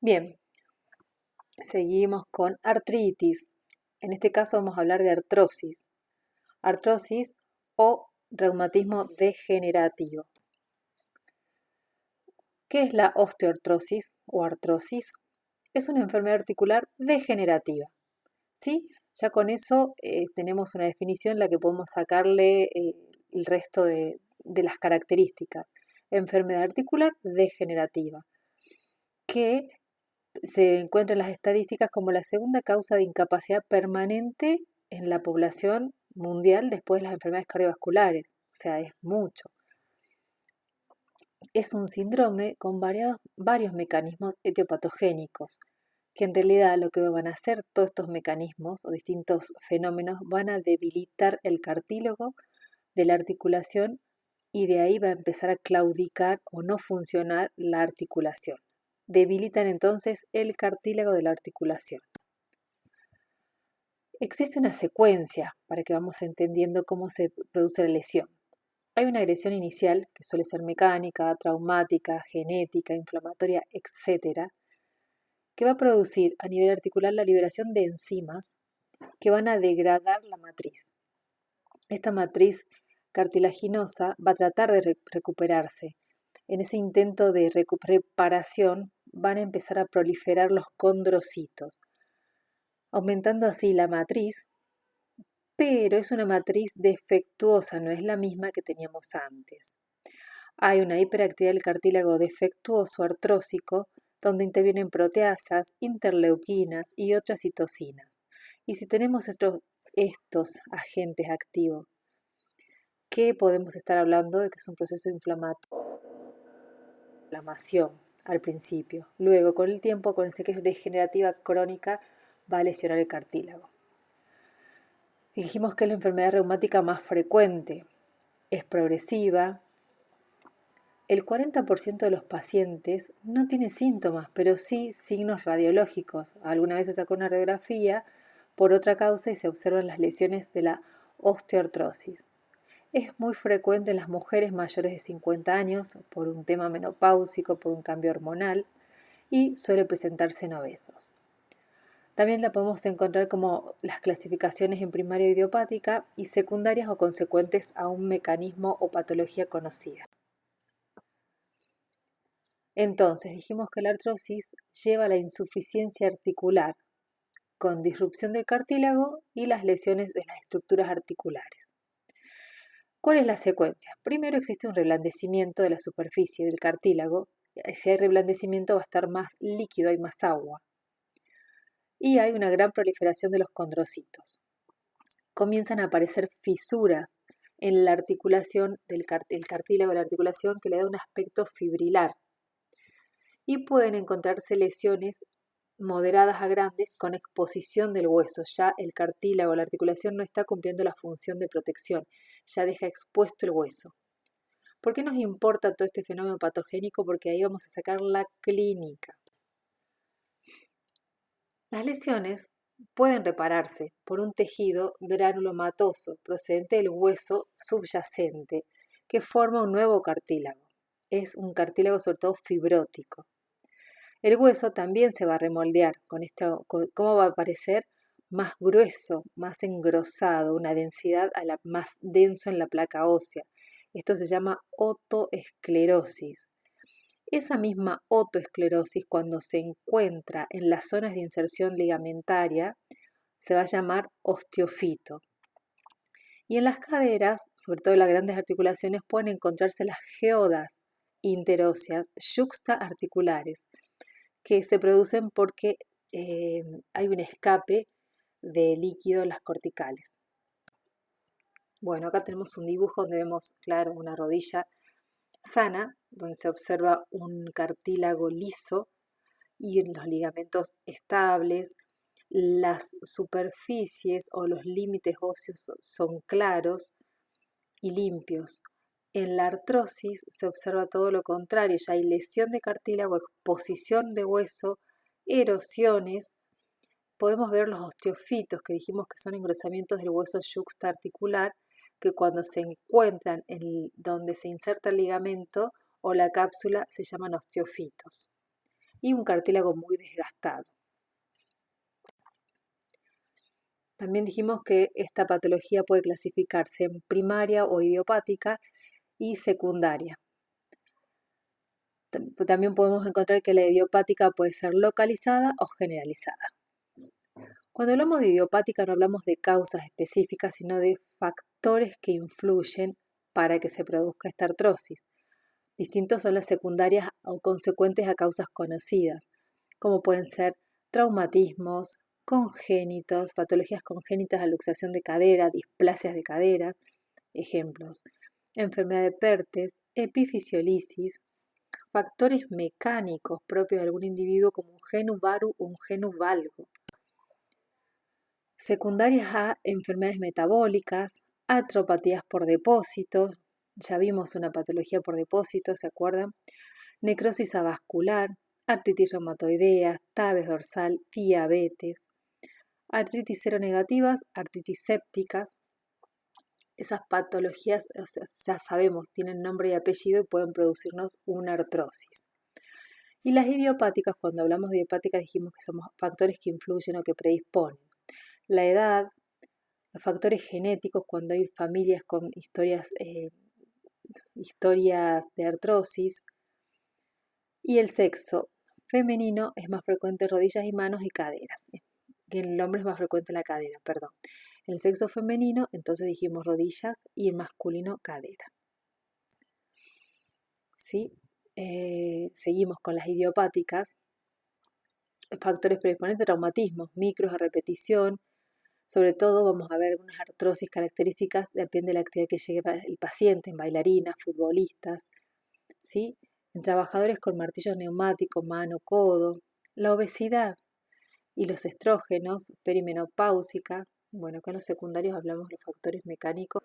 Bien, seguimos con artritis. En este caso vamos a hablar de artrosis. Artrosis o reumatismo degenerativo. ¿Qué es la osteoartrosis o artrosis? Es una enfermedad articular degenerativa. ¿Sí? Ya con eso tenemos una definición en la que podemos sacarle el resto de las características. Enfermedad articular degenerativa, que se encuentra en las estadísticas como la segunda causa de incapacidad permanente en la población mundial después de las enfermedades cardiovasculares. O sea, es mucho. Es un síndrome con varios mecanismos etiopatogénicos, que en realidad lo que van a hacer todos estos mecanismos o distintos fenómenos van a debilitar el cartílago de la articulación y de ahí va a empezar a claudicar o no funcionar la articulación. Debilitan entonces el cartílago de la articulación. Existe una secuencia para que vamos entendiendo cómo se produce la lesión. Hay una agresión inicial que suele ser mecánica, traumática, genética, inflamatoria, etc., que va a producir a nivel articular la liberación de enzimas que van a degradar la matriz. Esta matriz cartilaginosa va a tratar de recuperarse. En ese intento de reparación van a empezar a proliferar los condrocitos, aumentando así la matriz, pero es una matriz defectuosa, no es la misma que teníamos antes. Hay una hiperactividad del cartílago defectuoso artrósico, donde intervienen proteasas, interleuquinas y otras citocinas. Y si tenemos estos agentes activos, ¿qué podemos estar hablando de que es un proceso inflamatorio? Inflamación al principio. Luego, con el tiempo, con el que es degenerativa crónica, va a lesionar el cartílago. Dijimos que es la enfermedad reumática más frecuente, es progresiva. El 40% de los pacientes no tiene síntomas, pero sí signos radiológicos. Alguna vez se sacó una radiografía por otra causa y se observan las lesiones de la osteoartrosis. Es muy frecuente en las mujeres mayores de 50 años por un tema menopáusico, por un cambio hormonal y suele presentarse en obesos. También la podemos encontrar como las clasificaciones en primaria idiopática y secundarias o consecuentes a un mecanismo o patología conocida. Entonces, dijimos que la artrosis lleva a la insuficiencia articular, con disrupción del cartílago y las lesiones de las estructuras articulares. ¿Cuál es la secuencia? Primero existe un reblandecimiento de la superficie del cartílago. Si hay reblandecimiento va a estar más líquido, hay más agua. Y hay una gran proliferación de los condrocitos. Comienzan a aparecer fisuras en la articulación del cartílago de la articulación que le da un aspecto fibrilar. Y pueden encontrarse lesiones moderadas a grandes con exposición del hueso. Ya el cartílago, la articulación no está cumpliendo la función de protección, ya deja expuesto el hueso. ¿Por qué nos importa todo este fenómeno patogénico? Porque ahí vamos a sacar la clínica. Las lesiones pueden repararse por un tejido granulomatoso procedente del hueso subyacente que forma un nuevo cartílago. Es un cartílago sobre todo fibrótico. El hueso también se va a remoldear ¿cómo va a aparecer? Más grueso, más engrosado, una densidad más denso en la placa ósea. Esto se llama otoesclerosis. Esa misma otoesclerosis, cuando se encuentra en las zonas de inserción ligamentaria, se va a llamar osteofito. Y en las caderas, sobre todo en las grandes articulaciones, pueden encontrarse las geodas interóseas yuxtaarticulares, que se producen porque hay un escape de líquido en las corticales. Bueno, acá tenemos un dibujo donde vemos, claro, una rodilla sana, donde se observa un cartílago liso y los ligamentos estables. Las superficies o los límites óseos son claros y limpios. En la artrosis se observa todo lo contrario, ya hay lesión de cartílago, exposición de hueso, erosiones. Podemos ver los osteofitos, que dijimos que son engrosamientos del hueso yuxtaarticular, que cuando se encuentran donde se inserta el ligamento o la cápsula se llaman osteofitos. y un cartílago muy desgastado. También dijimos que esta patología puede clasificarse en primaria o idiopática y secundaria. También podemos encontrar que la idiopática puede ser localizada o generalizada. Cuando hablamos de idiopática no hablamos de causas específicas, sino de factores que influyen para que se produzca esta artrosis. Distintos son las secundarias o consecuentes a causas conocidas, como pueden ser traumatismos, congénitos, patologías congénitas de luxación de cadera, displasias de cadera, ejemplos, enfermedad de Pertes, epifisiolisis, factores mecánicos propios de algún individuo como un genu varu o un genu valgo. Secundarias a enfermedades metabólicas, artropatías por depósito, ya vimos una patología por depósito, ¿se acuerdan? Necrosis avascular, artritis reumatoidea, tabes dorsal, diabetes, artritis seronegativas, artritis sépticas. Esas patologías, o sea, ya sabemos, tienen nombre y apellido y pueden producirnos una artrosis. Y las idiopáticas, cuando hablamos de idiopáticas dijimos que somos factores que influyen o que predisponen. La edad, los factores genéticos, cuando hay familias con historias de artrosis, y el sexo femenino es más frecuente rodillas y manos y caderas, que en el hombre es más frecuente la cadera, perdón. El sexo femenino, entonces dijimos rodillas, y el masculino cadera. ¿Sí? Seguimos con las idiopáticas. Factores predisponentes, traumatismos, micros a repetición. Sobre todo vamos a ver algunas artrosis características, depende de la actividad que lleve el paciente, en bailarinas, futbolistas, ¿sí? En trabajadores con martillo neumático, mano, codo. La obesidad y los estrógenos, perimenopáusica. Bueno, acá en los secundarios hablamos de los factores mecánicos.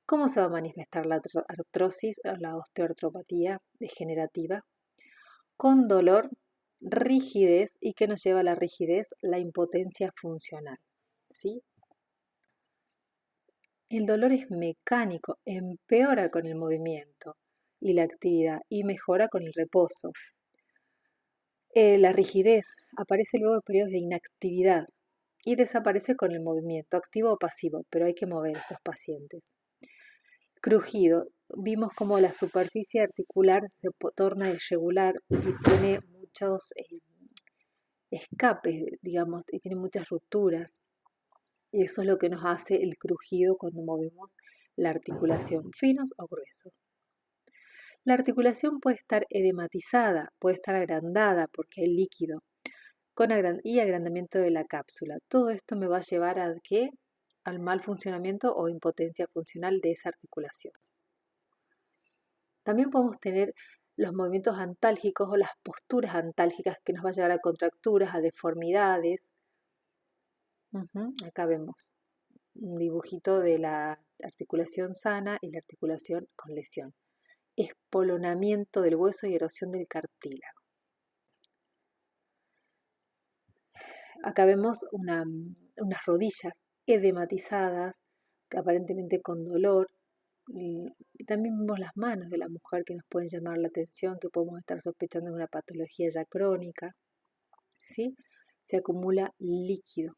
¿Cómo se va a manifestar la artrosis o la osteoartropatía degenerativa? Con dolor, rigidez. ¿Y qué nos lleva a la rigidez? La impotencia funcional, ¿sí? El dolor es mecánico, empeora con el movimiento y la actividad y mejora con el reposo. La rigidez aparece luego de periodos de inactividad y desaparece con el movimiento, activo o pasivo, pero hay que mover a estos pacientes. Crujido. Vimos como la superficie articular se torna irregular y tiene muchos escapes, digamos, y tiene muchas rupturas. Y eso es lo que nos hace el crujido cuando movemos la articulación, finos o gruesos. La articulación puede estar edematizada, puede estar agrandada porque hay líquido y agrandamiento de la cápsula. Todo esto me va a llevar a ¿qué? Al mal funcionamiento o impotencia funcional de esa articulación. También podemos tener los movimientos antálgicos o las posturas antálgicas que nos va a llevar a contracturas, a deformidades. Acá vemos un dibujito de la articulación sana y la articulación con lesión. Espolonamiento del hueso y erosión del cartílago. Acá vemos unas rodillas edematizadas, aparentemente con dolor. Y también vemos las manos de la mujer que nos pueden llamar la atención, que podemos estar sospechando de una patología ya crónica. ¿Sí? Se acumula líquido.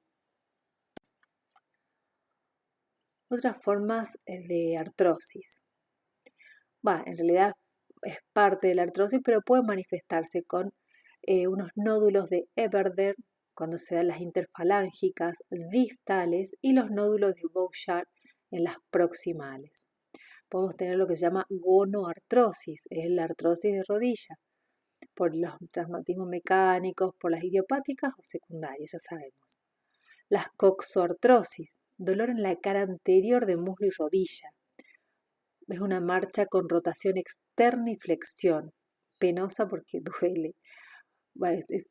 Otras formas de artrosis. En realidad es parte de la artrosis, pero puede manifestarse con unos nódulos de Eberder, cuando se dan las interfalángicas distales, y los nódulos de Bouchard en las proximales. Podemos tener lo que se llama gonoartrosis, es la artrosis de rodilla, por los traumatismos mecánicos, por las idiopáticas o secundarias, ya sabemos. Las coxoartrosis, dolor en la cara anterior de muslo y rodilla. Es una marcha con rotación externa y flexión, penosa porque duele.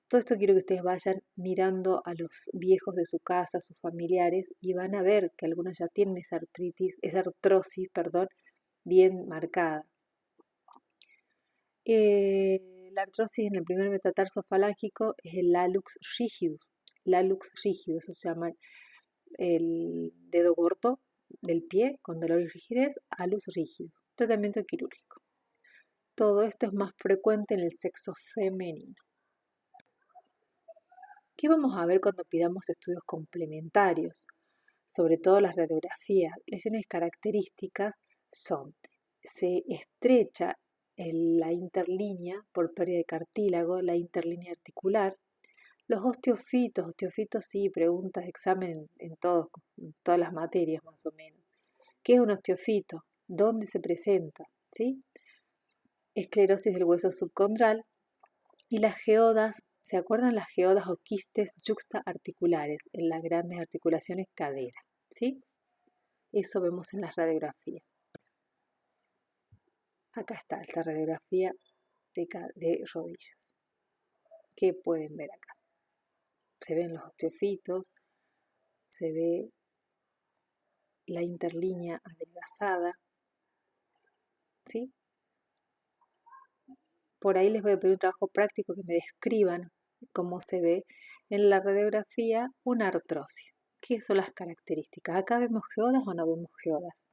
Todo esto quiero que ustedes vayan mirando a los viejos de su casa, a sus familiares, y van a ver que algunos ya tienen esa artrosis, bien marcada. La artrosis en el primer metatarso falángico es el lalux rigidus. Eso se llama el dedo gordo del pie con dolor y rigidez, hallux rigidus. Tratamiento quirúrgico. Todo esto es más frecuente en el sexo femenino. ¿Qué vamos a ver cuando pidamos estudios complementarios? Sobre todo las radiografías. Lesiones características son: se estrecha la interlínea por pérdida de cartílago, la interlínea articular. Los osteofitos sí, preguntas de examen en todas las materias más o menos. ¿Qué es un osteofito? ¿Dónde se presenta? ¿Sí? Esclerosis del hueso subcondral. Y las geodas, ¿se acuerdan las geodas o quistes yuxtaarticulares en las grandes articulaciones cadera? ¿Sí? Eso vemos en las radiografías. Acá está esta radiografía de rodillas. ¿Qué pueden ver acá? Se ven los osteofitos, se ve la interlínea adelgazada, ¿sí? Por ahí les voy a pedir un trabajo práctico que me describan cómo se ve en la radiografía una artrosis. ¿Qué son las características? ¿Acá vemos geodas o no vemos geodas?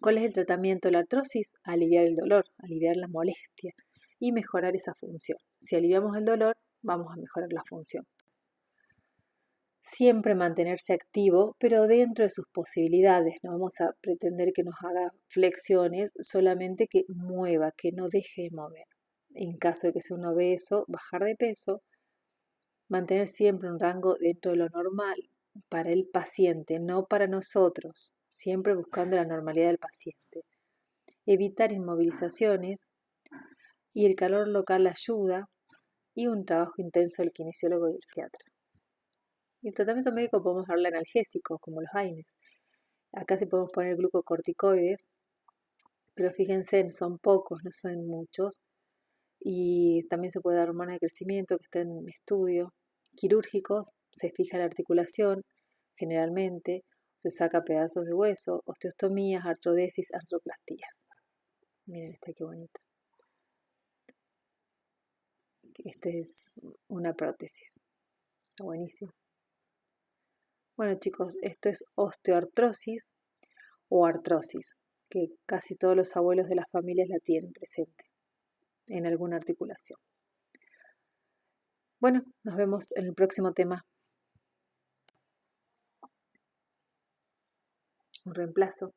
¿Cuál es el tratamiento de la artrosis? Aliviar el dolor, aliviar la molestia y mejorar esa función. Si aliviamos el dolor, vamos a mejorar la función. Siempre mantenerse activo, pero dentro de sus posibilidades. No vamos a pretender que nos haga flexiones, solamente que mueva, que no deje de mover. En caso de que sea un obeso, bajar de peso, mantener siempre un rango dentro de lo normal para el paciente, no para nosotros, siempre buscando la normalidad del paciente. Evitar inmovilizaciones y el calor local ayuda, y un trabajo intenso del kinesiólogo y el psiquiatra. Y el tratamiento médico podemos darle analgésicos, como los AINES. Acá sí podemos poner glucocorticoides, pero fíjense, son pocos, no son muchos. Y también se puede dar hormonas de crecimiento que están en estudio. Quirúrgicos, se fija la articulación, generalmente, se saca pedazos de hueso, osteostomías, artrodesis, artroplastías. Miren esta qué bonita. Esta es una prótesis. Está buenísimo. Bueno chicos, esto es osteoartrosis o artrosis, que casi todos los abuelos de las familias la tienen presente en alguna articulación. Bueno, nos vemos en el próximo tema. Un reemplazo.